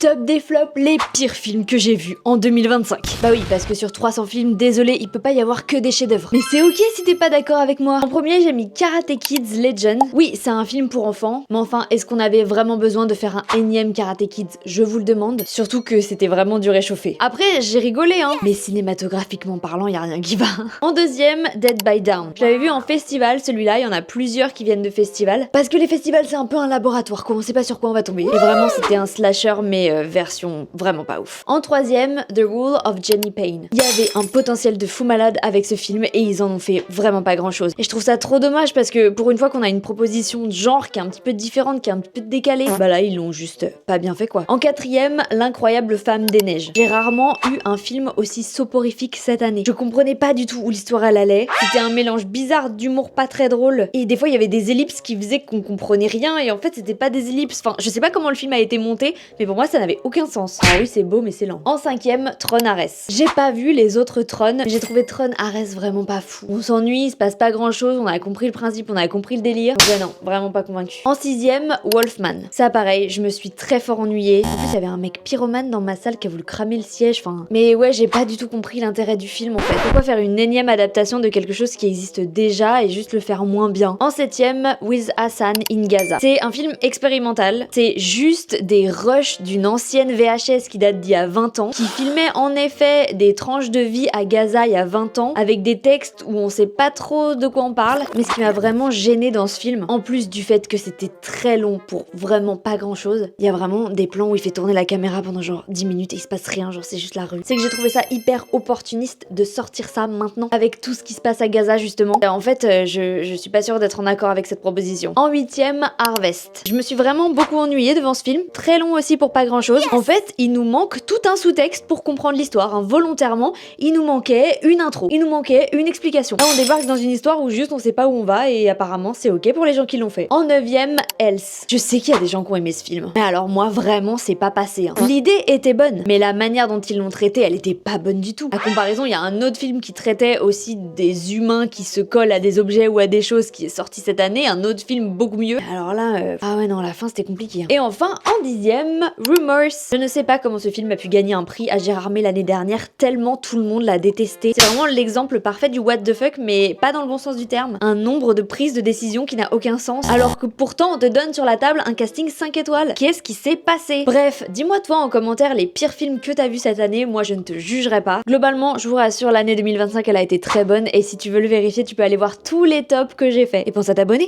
Top des flops, les pires films que j'ai vus en 2025. Bah oui, parce que sur 300 films, désolé, il peut pas y avoir que des chefs-d'œuvre. Mais c'est ok si t'es pas d'accord avec moi. En premier, j'ai mis Karate Kids Legend. Oui, c'est un film pour enfants, mais enfin, est-ce qu'on avait vraiment besoin de faire un énième Karate Kids? Je vous le demande. Surtout que c'était vraiment du réchauffé. Après, j'ai rigolé, hein, mais cinématographiquement parlant, y a rien qui va. En deuxième, Dead by Down. Je l'avais vu en festival, celui-là, il y en a plusieurs qui viennent de festivals. Parce que les festivals, c'est un peu un laboratoire, quoi. On sait pas sur quoi on va tomber. Et vraiment, c'était un slasher, mais version vraiment pas ouf. En troisième, The Rule of Jenny Payne. Il y avait un potentiel de fou malade avec ce film et ils en ont fait vraiment pas grand chose. Et je trouve ça trop dommage parce que pour une fois qu'on a une proposition de genre qui est un petit peu différente, qui est un petit peu décalée, bah là ils l'ont juste pas bien fait quoi. En quatrième, L'incroyable femme des neiges. J'ai rarement eu un film aussi soporifique cette année. Je comprenais pas du tout où l'histoire elle allait. C'était un mélange bizarre d'humour pas très drôle et des fois il y avait des ellipses qui faisaient qu'on comprenait rien et en fait c'était pas des ellipses. Enfin, je sais pas comment le film a été monté, mais pour moi ça n'avait aucun sens. Ah oui, c'est beau mais c'est lent. En cinquième, Tron Ares. J'ai pas vu les autres Tron, mais j'ai trouvé Tron Ares vraiment pas fou. On s'ennuie, il se passe pas grand chose, on a compris le principe, on a compris le délire. Ouais non, vraiment pas convaincu. En sixième, Wolfman. Ça pareil, je me suis très fort ennuyée. En plus, il y avait un mec pyromane dans ma salle qui a voulu cramer le siège, enfin... Mais ouais, j'ai pas du tout compris l'intérêt du film en fait. Pourquoi faire une énième adaptation de quelque chose qui existe déjà et juste le faire moins bien? En septième, With Hassan in Gaza. C'est un film expérimental, c'est juste des rushs d'une ancienne VHS qui date d'il y a 20 ans, qui filmait en effet des tranches de vie à Gaza il y a 20 ans, avec des textes où on sait pas trop de quoi on parle, mais ce qui m'a vraiment gênée dans ce film, en plus du fait que c'était très long pour vraiment pas grand chose, il y a vraiment des plans où il fait tourner la caméra pendant genre 10 minutes et il se passe rien, genre c'est juste la rue. C'est que j'ai trouvé ça hyper opportuniste de sortir ça maintenant, avec tout ce qui se passe à Gaza justement. En fait, je suis pas sûre d'être en accord avec cette proposition. En huitième, Harvest. Je me suis vraiment beaucoup ennuyée devant ce film, très long aussi pour pas grand chose. En fait, il nous manque tout un sous-texte pour comprendre l'histoire, hein. Volontairement, il nous manquait une intro, il nous manquait une explication. Là, on débarque dans une histoire où juste on sait pas où on va et apparemment c'est ok pour les gens qui l'ont fait. En neuvième, Else. Je sais qu'il y a des gens qui ont aimé ce film, mais alors moi vraiment c'est pas passé, hein. L'idée était bonne, mais la manière dont ils l'ont traité, elle était pas bonne du tout. À comparaison, il y a un autre film qui traitait aussi des humains qui se collent à des objets ou à des choses qui est sorti cette année, un autre film beaucoup mieux. Alors là, ah ouais non, la fin c'était compliqué, hein. Et enfin, en dixième, Rumors. Je ne sais pas comment ce film a pu gagner un prix à Gérardmer l'année dernière, tellement tout le monde l'a détesté. C'est vraiment l'exemple parfait du what the fuck, mais pas dans le bon sens du terme. Un nombre de prises de décision qui n'a aucun sens, alors que pourtant on te donne sur la table un casting 5 étoiles. Qu'est-ce qui s'est passé? Bref, dis-moi toi en commentaire les pires films que t'as vu cette année, moi je ne te jugerai pas. Globalement, je vous rassure, l'année 2025 elle a été très bonne, et si tu veux le vérifier, tu peux aller voir tous les tops que j'ai fait. Et pense à t'abonner.